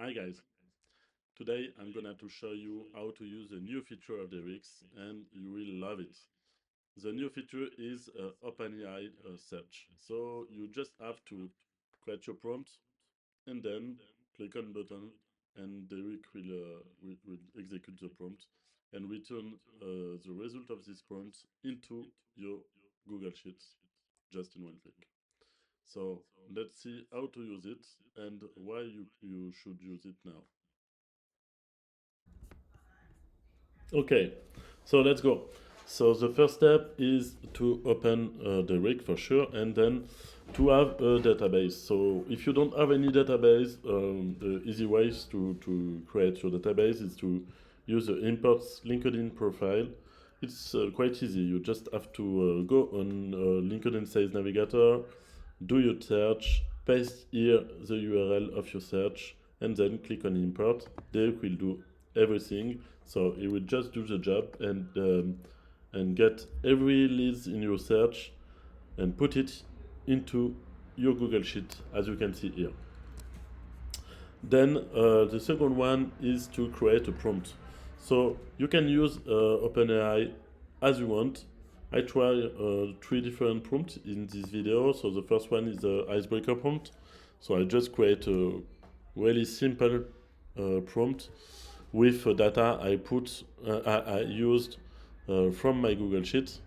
Hi guys, today I'm gonna to show you how to use a new feature of Derrick and you will love it. The new feature is OpenAI search. So you just have to create your prompt and then click on button and Derrick will execute the prompt and return the result of this prompt into your Google Sheets just in one click. So let's see how to use it and why you should use it now. Okay, so let's go. So the first step is to open the rig for sure, and then to have a database. So if you don't have any database, the easy ways to create your database is to use the imports LinkedIn profile. It's quite easy. You just have to go on LinkedIn Sales Navigator, do your search, paste here the URL of your search, and then click on import. They will do everything. So it will just do the job and get every leads in your search and put it into your Google Sheet, as you can see here. Then the second one is to create a prompt. So you can use OpenAI as you want. I try three different prompts in this video. So the first one is the icebreaker prompt. So I just create a really simple prompt with data I used from my Google Sheet,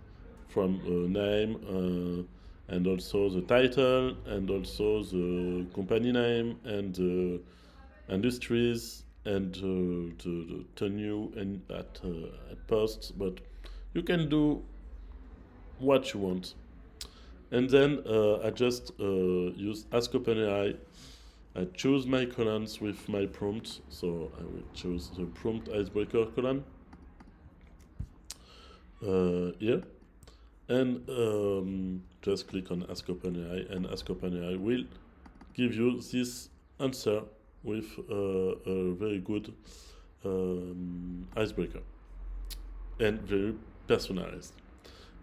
from name and also the title and also the company name and industries and the tenure and at posts, but you can do what you want. And then I just use Ask OpenAI. I choose my columns with my prompt, so I will choose the prompt icebreaker column here, and just click on Ask OpenAI, and Ask OpenAI will give you this answer with a very good icebreaker and very personalized.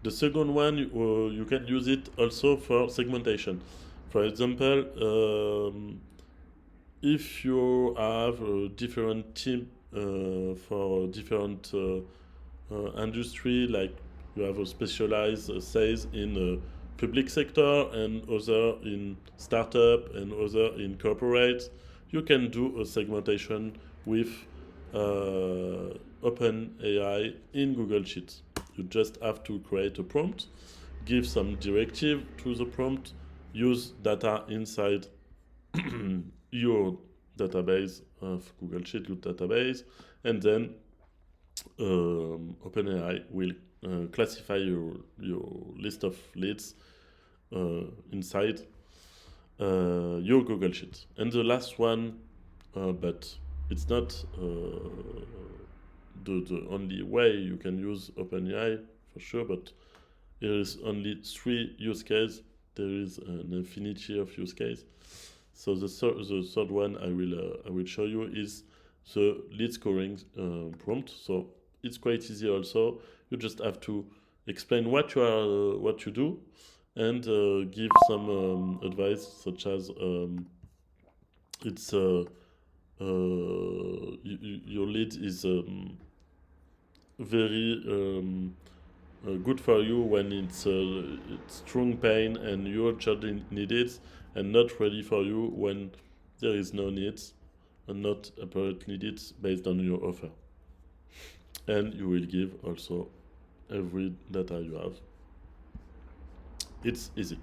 The second one, you can use it also for segmentation. For example, if you have a different team for different industry, like you have a specialized sales in public sector and other in startup and other in corporate, you can do a segmentation with OpenAI in Google Sheets. You just have to create a prompt, give some directive to the prompt, use data inside your database of Google Sheet, your database, and then OpenAI will classify your list of leads inside your Google Sheet. And the last one, but it's not the only way you can use OpenAI for sure, but there is only three use cases. There is an infinity of use cases. So the third one I will show you is the lead scoring prompt. So it's quite easy also. You just have to explain what you do and give some advice, such as it's your lead is very good for you when it's strong pain and you urgently need it, and not ready for you when there is no need and not apparent needed based on your offer. And you will give also every data you have. It's easy.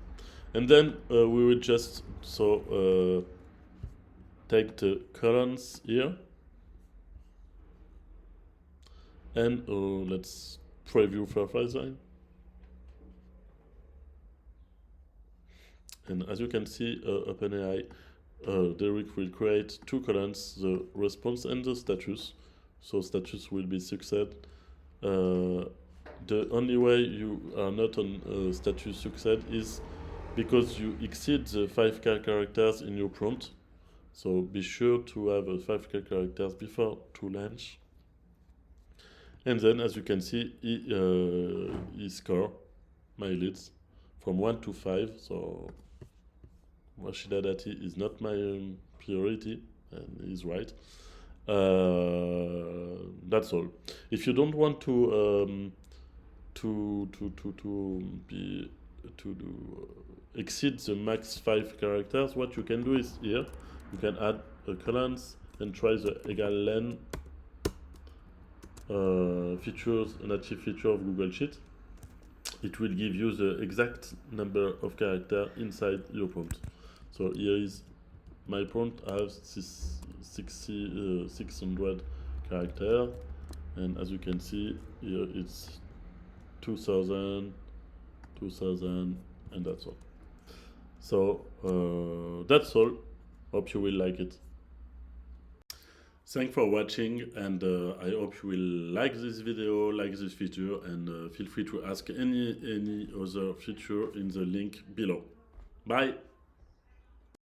And then we will just take the columns here and let's preview first line. And as you can see, OpenAI Derrick will create two columns, the response and the status. So status will be success. The only way you are not on status success is because you exceed the 5K characters in your prompt. So be sure to have 5K characters before to launch. And then, as you can see, he score my leads from 1 to 5. So Rashida Dati is not my priority. and he's right. That's all. If you don't want to exceed the max 5 characters, what you can do is here you can add a colons and try the egal len features, native feature of Google Sheet. It will give you the exact number of characters inside your prompt. So here is my prompt. I have 600 characters, and as you can see here it's 2000, and that's all. So that's all. Hope you will like it. Thanks for watching, and I hope you will like this video, like this feature, and feel free to ask any other feature in the link below. Bye!